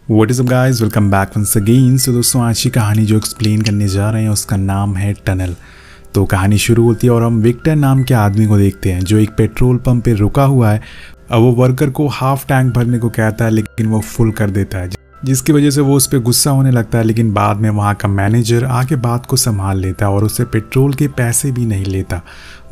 What is up guys, welcome back once again. So दोस्तों, आज की कहानी जो एक्सप्लेन करने जा रहे हैं उसका नाम है टनल। तो कहानी शुरू होती है और हम विक्टर नाम के आदमी को देखते हैं जो एक पेट्रोल पंप पे रुका हुआ है। अब वो वर्कर को हाफ टैंक भरने को कहता है लेकिन वो फुल कर देता है, जिसकी वजह से वो उस पर गुस्सा होने लगता है। लेकिन बाद में वहाँ का मैनेजर आके बात को संभाल लेता है और उससे पेट्रोल के पैसे भी नहीं लेता।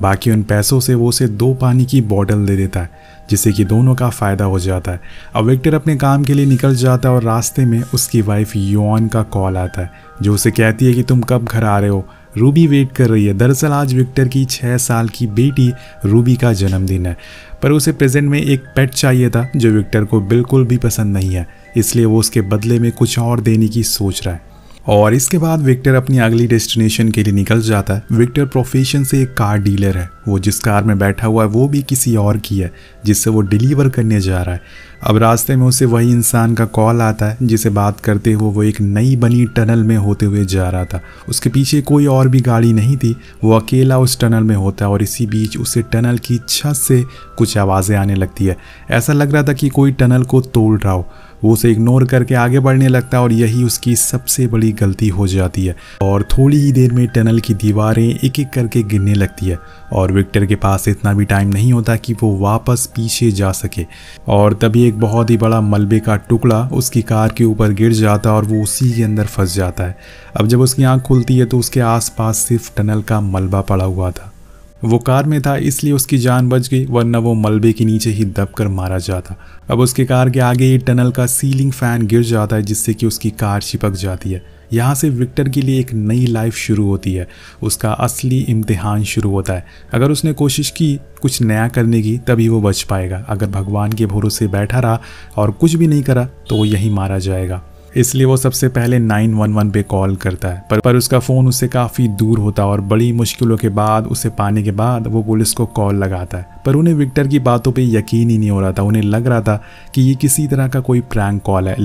बाकी उन पैसों से वो उसे 2 पानी की बोतल दे देता है, जिससे कि दोनों का फ़ायदा हो जाता है। अब विक्टर अपने काम के लिए निकल जाता है और रास्ते में उसकी वाइफ योन का कॉल आता है जो उसे कहती है कि तुम कब घर आ रहे हो, रूबी वेट कर रही है। दरअसल आज विक्टर की 6 साल की बेटी रूबी का जन्मदिन है, पर उसे प्रेजेंट में एक पेट चाहिए था जो विक्टर को बिल्कुल भी पसंद नहीं है, इसलिए वो उसके बदले में कुछ और देने की सोच रहा है। और इसके बाद विक्टर अपनी अगली डेस्टिनेशन के लिए निकल जाता है। विक्टर प्रोफेशन से एक कार डीलर है। वो जिस कार में बैठा हुआ है वो भी किसी और की है जिससे वो डिलीवर करने जा रहा है। अब रास्ते में उसे वही इंसान का कॉल आता है जिसे बात करते हुए वो एक नई बनी टनल में होते हुए जा रहा था। उसके पीछे कोई और भी गाड़ी नहीं थी, वो अकेला उस टनल में होता है और इसी बीच उसे टनल की छत से कुछ आवाज़ें आने लगती है। ऐसा लग रहा था कि कोई टनल को तोड़ रहा हो। वो उसे इग्नोर करके आगे बढ़ने लगता है और यही उसकी सबसे बड़ी गलती हो जाती है। और थोड़ी ही देर में टनल की दीवारें एक एक करके गिरने लगती है और विक्टर के पास इतना भी टाइम नहीं होता कि वो वापस पीछे जा सके। और तभी एक बहुत ही बड़ा मलबे का टुकड़ा उसकी कार के ऊपर गिर जाता है और वो उसी के अंदर फंस जाता है। अब जब उसकी आंख खुलती है तो उसके आसपास सिर्फ टनल का मलबा पड़ा हुआ था। वो कार में था इसलिए उसकी जान बच गई, वरना वो मलबे के नीचे ही दबकर मारा जाता। अब उसके कार के आगे ही टनल का सीलिंग फैन गिर जाता है जिससे कि उसकी कार चिपक जाती है। यहाँ से विक्टर के लिए एक नई लाइफ शुरू होती है। उसका असली इम्तिहान शुरू होता है। अगर उसने कोशिश की कुछ नया करने की तभी वो बच पाएगा। अगर भगवान के भरोसे बैठा रहा और कुछ भी नहीं करा तो वो यहीं मारा जाएगा। इसलिए वो सबसे पहले 911 पे कॉल करता है, पर उसका फ़ोन उससे काफ़ी दूर होता है और बड़ी मुश्किलों के बाद उसे पाने के बाद वो पुलिस को कॉल लगाता है। पर उन्हें विक्टर की बातों पे यकीन ही नहीं हो रहा था। उन्हें लग रहा था कि ये किसी तरह का कोई प्रैंक कॉल है।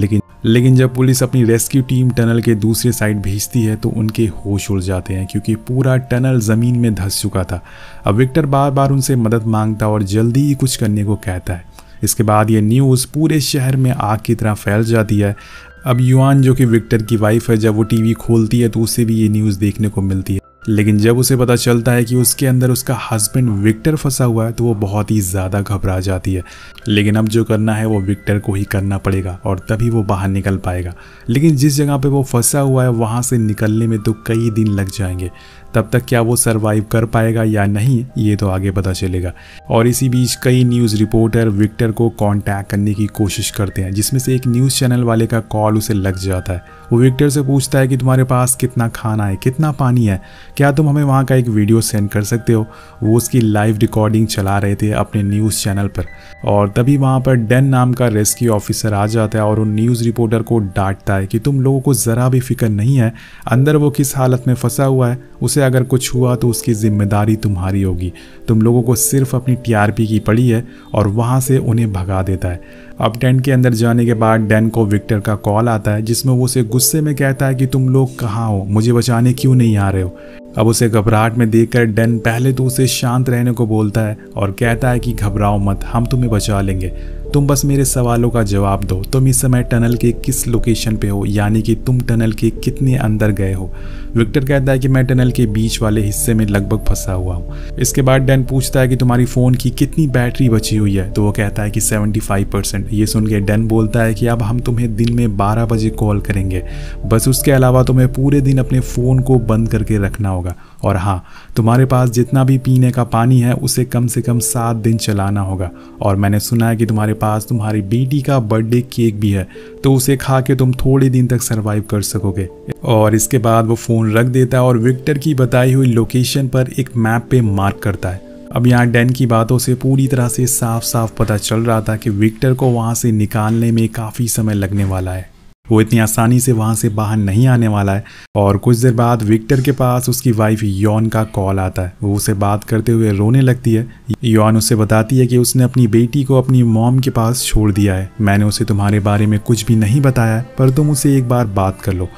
लेकिन जब पुलिस अपनी रेस्क्यू टीम टनल के दूसरे साइड भेजती है तो उनके होश उड़ जाते हैं क्योंकि पूरा टनल ज़मीन में धंस चुका था। अब विक्टर बार बार उनसे मदद मांगता और जल्दी ही कुछ करने को कहता है। इसके बाद ये न्यूज़ पूरे शहर में आग की तरह फैल जाती है। अब युआन जो कि विक्टर की वाइफ है, जब वो टीवी खोलती है तो उसे भी ये न्यूज़ देखने को मिलती है। लेकिन जब उसे पता चलता है कि उसके अंदर उसका हस्बैंड विक्टर फंसा हुआ है तो वो बहुत ही ज़्यादा घबरा जाती है। लेकिन अब जो करना है वो विक्टर को ही करना पड़ेगा और तभी वो बाहर निकल पाएगा। लेकिन जिस जगह पे वो फंसा हुआ है वहाँ से निकलने में तो कई दिन लग जाएंगे। तब तक क्या वो सरवाइव कर पाएगा या नहीं, ये तो आगे पता चलेगा। और इसी बीच कई न्यूज़ रिपोर्टर विक्टर को कांटेक्ट करने की कोशिश करते हैं, जिसमें से एक न्यूज़ चैनल वाले का कॉल उसे लग जाता है। वो विक्टर से पूछता है कि तुम्हारे पास कितना खाना है, कितना पानी है, क्या तुम हमें वहाँ का एक वीडियो सेंड कर सकते हो। वो उसकी लाइव रिकॉर्डिंग चला रहे थे अपने न्यूज़ चैनल पर। और तभी वहाँ पर डैन नाम का रेस्क्यू ऑफिसर आ जाता है और उन न्यूज़ रिपोर्टर को डांटता है कि तुम लोगों को ज़रा भी फिक्र नहीं है अंदर वो किस हालत में फंसा हुआ है। उसे अगर कुछ हुआ तो उसकी जिम्मेदारी तुम्हारी होगी। तुम लोगों को सिर्फ अपनी टीआरपी की पड़ी है और वहाँ से उन्हें भगा देता है। अब टेंट के अंदर जाने के बाद डैन को विक्टर का कॉल आता है जिसमें वो उसे गुस्से में कहता है कि तुम लोग कहाँ हो, मुझे बचाने क्यों नहीं आ रहे हो। अब उसे घबराहट में देखकर डैन पहले तो उसे शांत रहने को बोलता है और कहता है कि घबराओ मत, हम तुम्हें बचा लेंगे, तुम बस मेरे सवालों का जवाब दो। तुम इस समय टनल के किस लोकेशन पे हो, यानी कि तुम टनल के कितने अंदर गए हो। विक्टर कहता है कि मैं टनल के बीच वाले हिस्से में लगभग फंसा हुआ हूँ। इसके बाद डैन पूछता है कि तुम्हारी फ़ोन की कितनी बैटरी बची हुई है, तो वो कहता है कि 75%। ये सुन के डैन बोलता है कि अब हम तुम्हें दिन में 12 बजे कॉल करेंगे, बस उसके अलावा तुम्हें पूरे दिन अपने फ़ोन को बंद करके रखना होगा। और हाँ, तुम्हारे पास जितना भी पीने का पानी है उसे कम से कम 7 दिन चलाना होगा। और मैंने सुना है कि तुम्हारे पास तुम्हारी बेटी का बर्थडे केक भी है, तो उसे खा के तुम थोड़े दिन तक सरवाइव कर सकोगे। और इसके बाद वो फ़ोन रख देता है और विक्टर की बताई हुई लोकेशन पर एक मैप पे मार्क करता है। अब यहाँ डैन की बातों से पूरी तरह से साफ साफ पता चल रहा था कि विक्टर को वहाँ से निकालने में काफ़ी समय लगने वाला है। वो इतनी आसानी से वहाँ से बाहर नहीं आने वाला है। और कुछ देर बाद विक्टर के पास उसकी वाइफ योन का कॉल आता है। वो उसे बात करते हुए रोने लगती है। योन उसे बताती है कि उसने अपनी बेटी को अपनी मॉम के पास छोड़ दिया है। मैंने उसे तुम्हारे बारे में कुछ भी नहीं बताया, पर तुम उसे एक बार बात कर लो।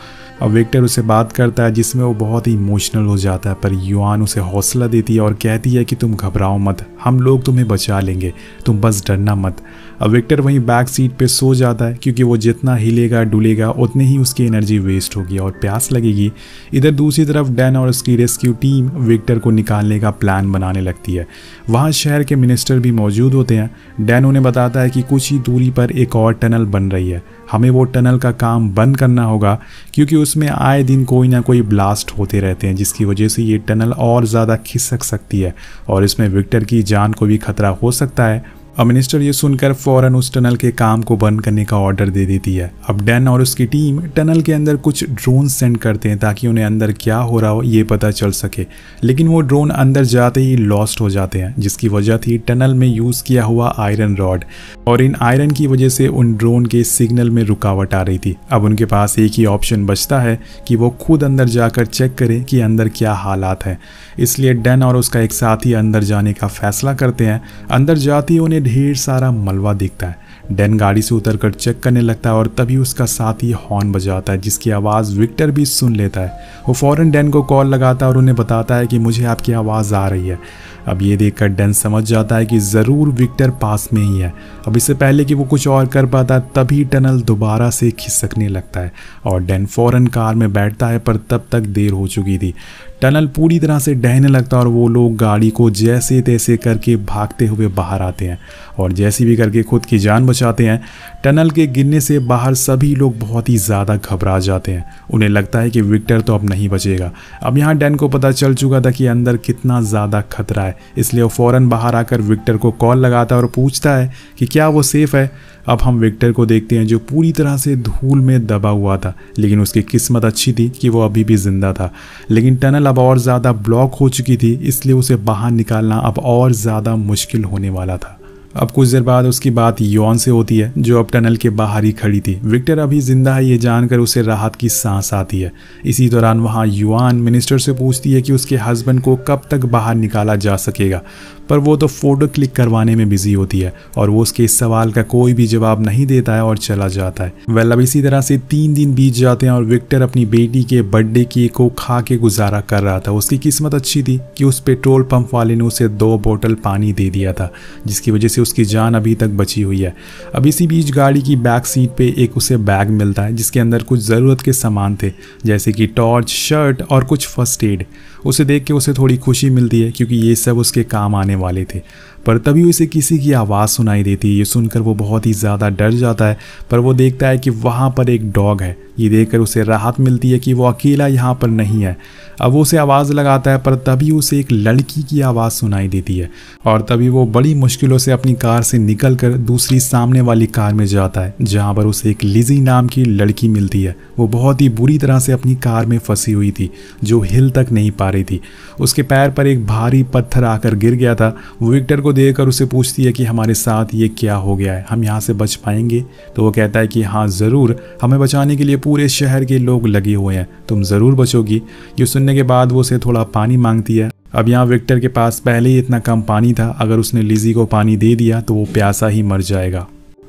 अब विक्टर उसे बात करता है जिसमें वो बहुत ही इमोशनल हो जाता है, पर युआन उसे हौसला देती है और कहती है कि तुम घबराओ मत, हम लोग तुम्हें बचा लेंगे, तुम बस डरना मत। अब विक्टर वहीं बैक सीट पे सो जाता है क्योंकि वो जितना हिलेगा डुलेगा उतनी ही उसकी एनर्जी वेस्ट होगी और प्यास लगेगी। इधर दूसरी तरफ डैन और उसकी रेस्क्यू टीम विक्टर को निकालने का प्लान बनाने लगती है। वहाँ शहर के मिनिस्टर भी मौजूद होते हैं। डैन उन्हें बताता है कि कुछ ही दूरी पर एक और टनल बन रही है, हमें वो टनल का काम बंद करना होगा क्योंकि उसमें आए दिन कोई ना कोई ब्लास्ट होते रहते हैं, जिसकी वजह से ये टनल और ज़्यादा खिसक सकती है और इसमें विक्टर की जान को भी खतरा हो सकता है। अब मिनिस्टर ये सुनकर फौरन उस टनल के काम को बंद करने का ऑर्डर दे देती है। अब डैन और उसकी टीम टनल के अंदर कुछ ड्रोन सेंड करते हैं ताकि उन्हें अंदर क्या हो रहा हो ये पता चल सके, लेकिन वो ड्रोन अंदर जाते ही लॉस्ट हो जाते हैं, जिसकी वजह थी टनल में यूज़ किया हुआ आयरन रॉड, और इन आयरन की वजह से उन ड्रोन के सिग्नल में रुकावट आ रही थी। अब उनके पास एक ही ऑप्शन बचता है कि वो खुद अंदर जाकर चेक करें कि अंदर क्या हालात हैं। इसलिए डैन और उसका एक साथी अंदर जाने का फैसला करते हैं। अंदर जाते ही उन्हें ढेर सारा मलबा दिखता है। डैन गाड़ी से उतरकर चेक करने लगता है और तभी उसका साथी हॉर्न बजाता है, जिसकी आवाज़ विक्टर भी सुन लेता है। वो फौरन डैन को कॉल लगाता है और उन्हें बताता है कि मुझे आपकी आवाज़ आ रही है। अब ये देखकर डैन समझ जाता है कि ज़रूर विक्टर पास में ही है। अब इससे पहले कि वो कुछ और कर पाता तभी टनल दोबारा से खिसकने लगता है और डैन फौरन कार में बैठता है, पर तब तक देर हो चुकी थी। टनल पूरी तरह से ढहने लगता है और वो लोग गाड़ी को जैसे तैसे करके भागते हुए बाहर आते हैं और जैसी भी करके खुद की जान बचाते हैं। टनल के गिरने से बाहर सभी लोग बहुत ही ज़्यादा घबरा जाते हैं। उन्हें लगता है कि विक्टर तो अब नहीं बचेगा। अब यहाँ डैन को पता चल चुका था कि अंदर कितना ज़्यादा खतरा है, इसलिए वो फ़ौरन बाहर आकर विक्टर को कॉल लगाता है और पूछता है कि क्या वो सेफ़ है। अब हम विक्टर को देखते हैं जो पूरी तरह से धूल में दबा हुआ था, लेकिन उसकी किस्मत अच्छी थी कि वो अभी भी जिंदा था। लेकिन टनल अब और ज़्यादा ब्लॉक हो चुकी थी, इसलिए उसे बाहर निकालना अब और ज़्यादा मुश्किल होने वाला था। अब कुछ देर बाद उसकी बात युआन से होती है जो अब टनल के बाहर ही खड़ी थी। विक्टर अभी जिंदा है ये जानकर उसे राहत की सांस आती है। इसी दौरान वहाँ युआन मिनिस्टर से पूछती है कि उसके हस्बैंड को कब तक बाहर निकाला जा सकेगा, पर वो तो फ़ोटो क्लिक करवाने में बिजी होती है और वो उसके इस सवाल का कोई भी जवाब नहीं देता है और चला जाता है। वेल अब इसी तरह से 3 दिन बीत जाते हैं और विक्टर अपनी बेटी के बर्थडे केक को खा के गुजारा कर रहा था। उसकी किस्मत अच्छी थी कि उस पेट्रोल पंप वाले ने उसे 2 बोतल पानी दे दिया था, जिसकी वजह से उसकी जान अभी तक बची हुई है। अब इसी बीच गाड़ी की बैक सीट पे एक उसे बैग मिलता है जिसके अंदर कुछ ज़रूरत के सामान थे, जैसे कि टॉर्च, शर्ट और कुछ फर्स्ट एड। उसे देख के उसे थोड़ी खुशी मिलती है क्योंकि ये सब उसके काम आने वाले थे, पर तभी उसे किसी की आवाज़ सुनाई देती है। ये सुनकर वो बहुत ही ज़्यादा डर जाता है, पर वो देखता है कि वहाँ पर एक डॉग है। ये देखकर उसे राहत मिलती है कि वो अकेला यहाँ पर नहीं है। अब वो उसे आवाज़ लगाता है, पर तभी उसे एक लड़की की आवाज़ सुनाई देती है और तभी वो बड़ी मुश्किलों से अपनी कार से निकलकर दूसरी सामने वाली कार में जाता है, जहाँ पर उसे एक लिजी नाम की लड़की मिलती है। वो बहुत ही बुरी तरह से अपनी कार में फंसी हुई थी, जो हिल तक नहीं पा रही थी। उसके पैर पर एक भारी पत्थर आकर गिर गया था। वो विक्टर को देखकर उसे पूछती है कि हमारे साथ ये क्या हो गया है, हम यहाँ से बच पाएंगे? तो वो कहता है कि हाँ ज़रूर, हमें बचाने के लिए पूरे शहर के लोग लगे हुए हैं, तुम ज़रूर बचोगी। ये सुनने के बाद वो उसे थोड़ा पानी मांगती है। अब यहाँ विक्टर के पास पहले ही इतना कम पानी था, अगर उसने लिजी को पानी दे दिया तो वो प्यासा ही मर जाएगा।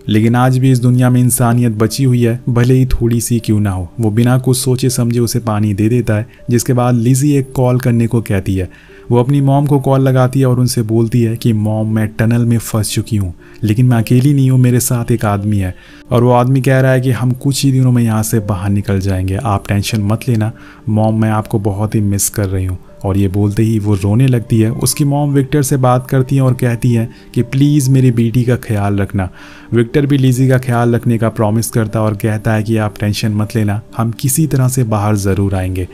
लेकिन आज भी इस दुनिया में इंसानियत बची हुई है, भले ही थोड़ी सी क्यों ना हो। वो बिना कुछ सोचे समझे उसे पानी दे देता है, जिसके बाद लिजी एक कॉल करने को कहती है। वो अपनी मॉम को कॉल लगाती है और उनसे बोलती है कि मॉम, मैं टनल में फंस चुकी हूँ, लेकिन मैं अकेली नहीं हूँ, मेरे साथ एक आदमी है और वो आदमी कह रहा है कि हम कुछ ही दिनों में यहाँ से बाहर निकल जाएंगे, आप टेंशन मत लेना मॉम, मैं आपको बहुत ही मिस कर रही हूँ। और ये बोलते ही वो रोने लगती है। उसकी मॉम विक्टर से बात करती है और कहती है कि प्लीज़ मेरी बेटी का ख्याल रखना। विक्टर भी लिजी का ख्याल रखने का प्रॉमिस करता है और कहता है कि आप टेंशन मत लेना, हम किसी तरह से बाहर ज़रूर आएंगे।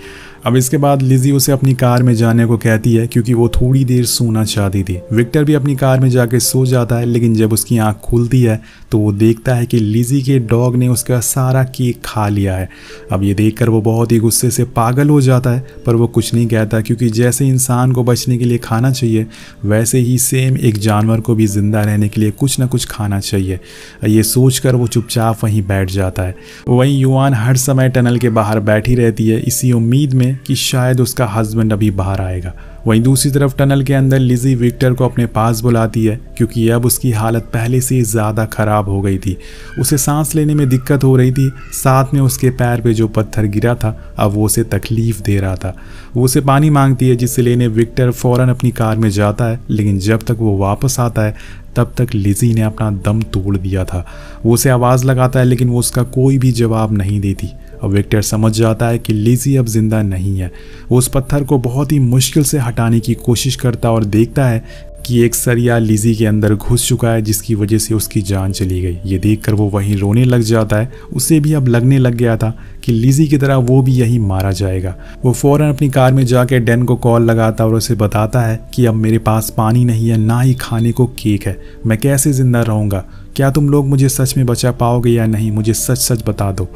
अब इसके बाद लिजी उसे अपनी कार में जाने को कहती है क्योंकि वो थोड़ी देर सोना चाहती थी। विक्टर भी अपनी कार में जाके सो जाता है, लेकिन जब उसकी आंख खुलती है तो वो देखता है कि लिजी के डॉग ने उसका सारा केक खा लिया है। अब ये देखकर वो बहुत ही गुस्से से पागल हो जाता है, पर वो कुछ नहीं कहता क्योंकि जैसे इंसान को बचने के लिए खाना चाहिए, वैसे ही सेम एक जानवर को भी जिंदा रहने के लिए कुछ ना कुछ खाना चाहिए। ये सोचकर वो चुपचाप वहीं बैठ जाता है। वहीं युआन हर समय टनल के बाहर बैठी रहती है, इसी उम्मीद में कि शायद उसका हस्बैंड अभी बाहर आएगा। वहीं दूसरी तरफ टनल के अंदर लिज़ी विक्टर को अपने पास बुलाती है क्योंकि अब उसकी हालत पहले से ज़्यादा ख़राब हो गई थी। उसे सांस लेने में दिक्कत हो रही थी, साथ में उसके पैर पे जो पत्थर गिरा था अब वो उसे तकलीफ़ दे रहा था। वो उसे पानी मांगती है जिसे लेने विक्टर फ़ौरन अपनी कार में जाता है, लेकिन जब तक वो वापस आता है तब तक लिज़ी ने अपना दम तोड़ दिया था। वो उसे आवाज़ लगाता है लेकिन वो उसका कोई भी जवाब नहीं देती। अब विक्टर समझ जाता है कि लिज़ी अब जिंदा नहीं है। वो उस पत्थर को बहुत ही मुश्किल से हटाने की कोशिश करता और देखता है कि एक सरिया लिज़ी के अंदर घुस चुका है जिसकी वजह से उसकी जान चली गई। ये देखकर वो वहीं रोने लग जाता है। उसे भी अब लगने लग गया था कि लिज़ी की तरह वो भी यहीं मारा जाएगा। वो फ़ौरन अपनी कार में जाकर डैन को कॉल लगाता और उसे बताता है कि अब मेरे पास पानी नहीं है, ना ही खाने को केक है, मैं कैसे ज़िंदा रहूँगा, क्या तुम लोग मुझे सच में बचा पाओगे या नहीं, मुझे सच सच बता दो।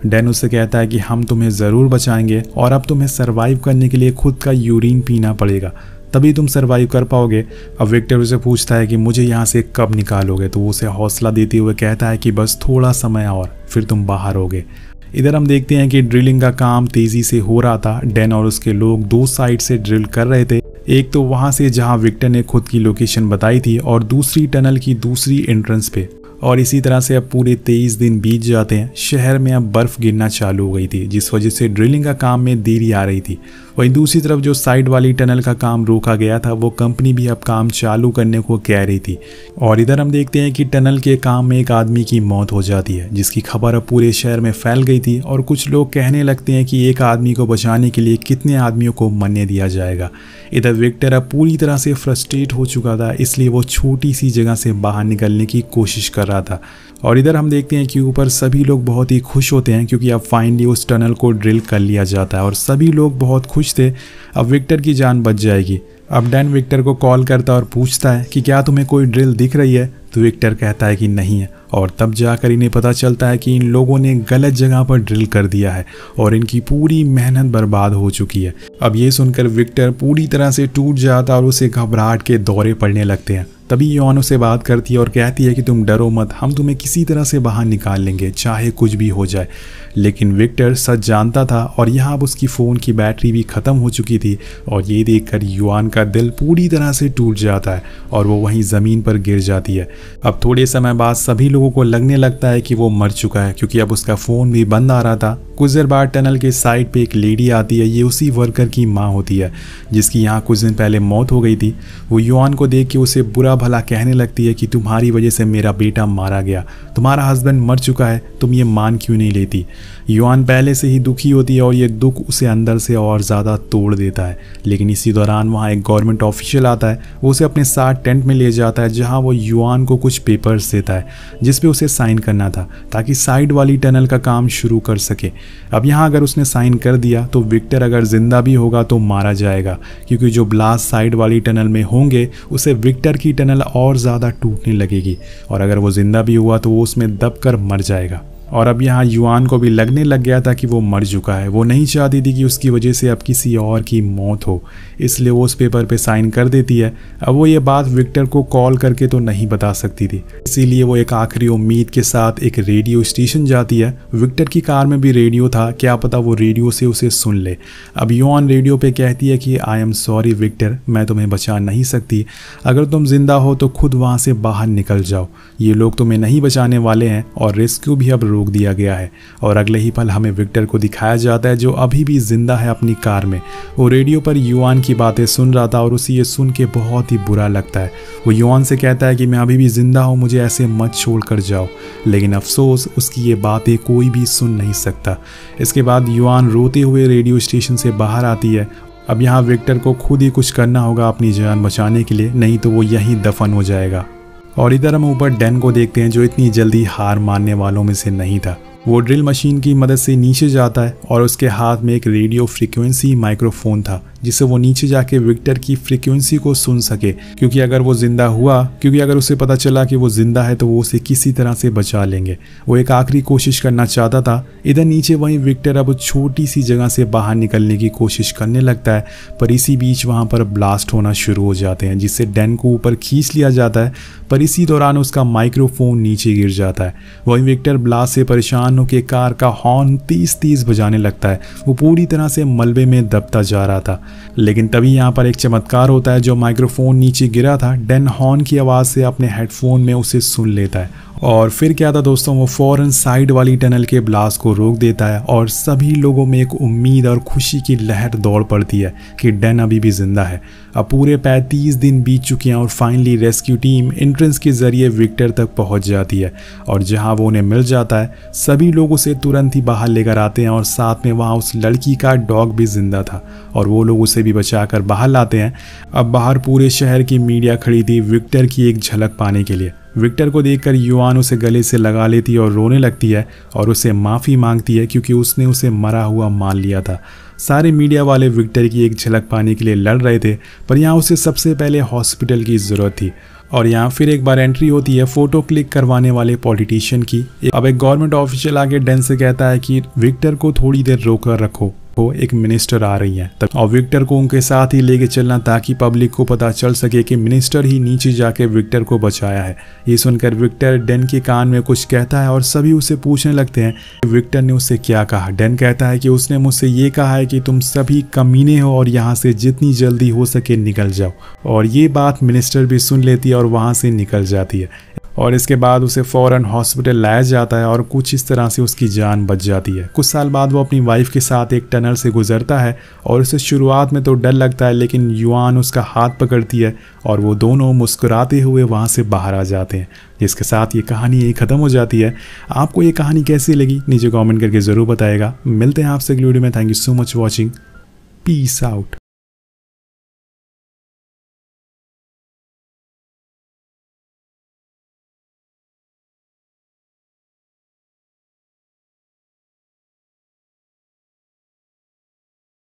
डैन उससे कहता है कि हम तुम्हें ज़रूर बचाएंगे और अब तुम्हें सर्वाइव करने के लिए खुद का यूरिन पीना पड़ेगा, तभी तुम सर्वाइव कर पाओगे। अब विक्टर उसे पूछता है कि मुझे यहाँ से कब निकालोगे, तो वो उसे हौसला देते हुए कहता है कि बस थोड़ा समय और फिर तुम बाहर होगे। इधर हम देखते हैं कि ड्रिलिंग का काम तेज़ी से हो रहा था। डैन और उसके लोग दो साइड से ड्रिल कर रहे थे, एक तो वहाँ से जहाँ विक्टर ने खुद की लोकेशन बताई थी और दूसरी टनल की दूसरी एंट्रेंस पे। और इसी तरह से अब पूरे 23 दिन बीत जाते हैं। शहर में अब बर्फ़ गिरना चालू हो गई थी जिस वजह से ड्रिलिंग का काम में देरी आ रही थी। वहीं दूसरी तरफ जो साइड वाली टनल का काम रोका गया था वो कंपनी भी अब काम चालू करने को कह रही थी। और इधर हम देखते हैं कि टनल के काम में एक आदमी की मौत हो जाती है जिसकी खबर अब पूरे शहर में फैल गई थी और कुछ लोग कहने लगते हैं कि एक आदमी को बचाने के लिए कितने आदमियों को मरने दिया जाएगा। इधर विक्टर अब पूरी तरह से फ्रस्ट्रेट हो चुका था, इसलिए वो छोटी सी जगह से बाहर निकलने की कोशिश कर रहा था। और इधर हम देखते हैं कि ऊपर सभी लोग बहुत ही खुश होते हैं क्योंकि अब फाइनली उस टनल को ड्रिल कर लिया जाता है और सभी लोग बहुत खुश थे, अब विक्टर की जान बच जाएगी। अब डैन विक्टर को कॉल करता और पूछता है कि क्या तुम्हें कोई ड्रिल दिख रही है, तो विक्टर कहता है कि नहीं है। और तब जाकर इन्हें पता चलता है कि इन लोगों ने गलत जगह पर ड्रिल कर दिया है और इनकी पूरी मेहनत बर्बाद हो चुकी है। अब ये सुनकर विक्टर पूरी तरह से टूट जाता और उसे घबराहट के दौरे पड़ने लगते हैं। तभी यौन उसे बात करती है और कहती है कि तुम डरो मत, हम तुम्हें किसी तरह से बाहर निकाल लेंगे, चाहे कुछ भी हो जाए। लेकिन विक्टर सच जानता था और यहाँ अब उसकी फ़ोन की बैटरी भी ख़त्म हो चुकी थी और ये देखकर युआन का दिल पूरी तरह से टूट जाता है और वो वहीं ज़मीन पर गिर जाती है। अब थोड़े समय बाद सभी लोगों को लगने लगता है कि वो मर चुका है क्योंकि अब उसका फ़ोन भी बंद आ रहा था। कुछ देर बाद टनल के साइड पे एक लेडी आती है, ये उसी वर्कर की माँ होती है जिसकी यहाँ कुछ दिन पहले मौत हो गई थी। वो युआन को देख के उसे बुरा भला कहने लगती है कि तुम्हारी वजह से मेरा बेटा मारा गया, तुम्हारा हस्बैंड मर चुका है, तुम ये मान क्यों नहीं लेती। युआन पहले से ही दुखी होती है और ये दुख उसे अंदर से और ज़्यादा तोड़ देता है। लेकिन इसी दौरान वहाँ एक गवर्नमेंट ऑफिशियल आता है, वो उसे अपने साथ टेंट में ले जाता है जहाँ वो युआन को कुछ पेपर्स देता है जिस पे उसे साइन करना था ताकि साइड वाली टनल का काम शुरू कर सके। अब यहाँ अगर उसने साइन कर दिया तो विक्टर अगर जिंदा भी होगा तो मारा जाएगा क्योंकि जो ब्लास्ट साइड वाली टनल में होंगे उसे विक्टर की टनल और ज़्यादा टूटने लगेगी और अगर वो जिंदा भी हुआ तो वो उसमें दबकर मर जाएगा। और अब यहाँ युआन को भी लगने लग गया था कि वो मर चुका है। वो नहीं चाहती थी कि उसकी वजह से अब किसी और की मौत हो, इसलिए वो उस पेपर पे साइन कर देती है। अब वो ये बात विक्टर को कॉल करके तो नहीं बता सकती थी, इसीलिए वो एक आखिरी उम्मीद के साथ एक रेडियो स्टेशन जाती है। विक्टर की कार में भी रेडियो था, क्या पता वो रेडियो से उसे सुन ले। अब युआन रेडियो पे कहती है कि आई एम सॉरी विक्टर, मैं तुम्हें बचा नहीं सकती, अगर तुम जिंदा हो तो खुद वहाँ से बाहर निकल जाओ, ये लोग तुम्हें नहीं बचाने वाले हैं और रेस्क्यू भी अब रोक दिया गया है। और अगले ही पल हमें विक्टर को दिखाया जाता है जो अभी भी जिंदा है अपनी कार में। वो रेडियो पर युआन की बातें सुन रहा था और उसे ये सुन के बहुत ही बुरा लगता है। वो युआन से कहता है कि मैं अभी भी जिंदा हूँ, मुझे ऐसे मत छोड़ कर जाओ। लेकिन अफसोस उसकी ये बातें कोई भी सुन नहीं सकता। इसके बाद युआन रोते हुए रेडियो स्टेशन से बाहर आती है। अब यहाँ विक्टर को खुद ही कुछ करना होगा अपनी जान बचाने के लिए, नहीं तो वो यहीं दफन हो जाएगा। और इधर हम ऊपर डैन को देखते हैं जो इतनी जल्दी हार मानने वालों में से नहीं था। वो ड्रिल मशीन की मदद से नीचे जाता है और उसके हाथ में एक रेडियो फ्रीक्वेंसी माइक्रोफोन था जिससे वो नीचे जाके विक्टर की फ्रीक्वेंसी को सुन सके, क्योंकि अगर उसे पता चला कि वो जिंदा है तो वो उसे किसी तरह से बचा लेंगे। वो एक आखिरी कोशिश करना चाहता था। इधर नीचे वहीं विक्टर अब छोटी सी जगह से बाहर निकलने की कोशिश करने लगता है, पर इसी बीच वहाँ पर ब्लास्ट होना शुरू हो जाते हैं जिससे डैन को ऊपर खींच लिया जाता है, पर इसी दौरान उसका माइक्रोफोन नीचे गिर जाता है। वहीं विक्टर ब्लास्ट से परेशान होकर कार का हॉर्न तेज तेज बजाने लगता है। वो पूरी तरह से मलबे में दबता जा रहा था। लेकिन तभी यहाँ पर एक चमत्कार होता है। जो माइक्रोफोन नीचे गिरा था, डैन हॉर्न की आवाज़ से अपने हेडफोन में उसे सुन लेता है और फिर क्या था दोस्तों, वो फौरन साइड वाली टनल के ब्लास्ट को रोक देता है और सभी लोगों में एक उम्मीद और खुशी की लहर दौड़ पड़ती है कि डैन अभी भी जिंदा है। अब पूरे 35 दिन बीत चुके हैं और फाइनली रेस्क्यू टीम एंट्रेंस के जरिए विक्टर तक पहुंच जाती है और जहां वो उन्हें मिल जाता है, सभी लोग उसे तुरंत ही बाहर लेकर आते हैं और साथ में वहां उस लड़की का डॉग भी जिंदा था और वो लोग उसे भी बचाकर बाहर लाते हैं। अब बाहर पूरे शहर की मीडिया खड़ी थी विक्टर की एक झलक पाने के लिए। विक्टर को देखकर युआन उसे गले से लगा लेती है और रोने लगती है और उसे माफ़ी मांगती है क्योंकि उसने उसे मरा हुआ मान लिया था। सारे मीडिया वाले विक्टर की एक झलक पाने के लिए लड़ रहे थे, पर यहाँ उसे सबसे पहले हॉस्पिटल की ज़रूरत थी। और यहाँ फिर एक बार एंट्री होती है फ़ोटो क्लिक करवाने वाले पॉलिटिशियन की। अब एक गवर्नमेंट ऑफिशियल आके डैन से कहता है कि विक्टर को थोड़ी देर रोकर रखो, वो एक मिनिस्टर आ रही है। तब और विक्टर को उनके साथ ही लेके चलना ताकि पब्लिक को पता चल सके कि मिनिस्टर ही नीचे जाके विक्टर को बचाया है। ये सुनकर विक्टर डैन के कान में कुछ कहता है और सभी उसे पूछने लगते हैं कि विक्टर ने उससे क्या कहा। डैन कहता है कि उसने मुझसे ये कहा है कि तुम सभी कमीने हो और यहाँ से जितनी जल्दी हो सके निकल जाओ। और ये बात मिनिस्टर भी सुन लेती है और वहाँ से निकल जाती है और इसके बाद उसे फ़ौरन हॉस्पिटल लाया जाता है और कुछ इस तरह से उसकी जान बच जाती है। कुछ साल बाद वो अपनी वाइफ के साथ एक टनल से गुजरता है और उसे शुरुआत में तो डर लगता है, लेकिन युआन उसका हाथ पकड़ती है और वो दोनों मुस्कुराते हुए वहाँ से बाहर आ जाते हैं। जिसके साथ ये कहानी यही ख़त्म हो जाती है। आपको ये कहानी कैसी लगी नीचे कॉमेंट करके ज़रूर बताएगा। मिलते हैं आपसे अगली वीडियो में। Thank you so much watching. Peace out.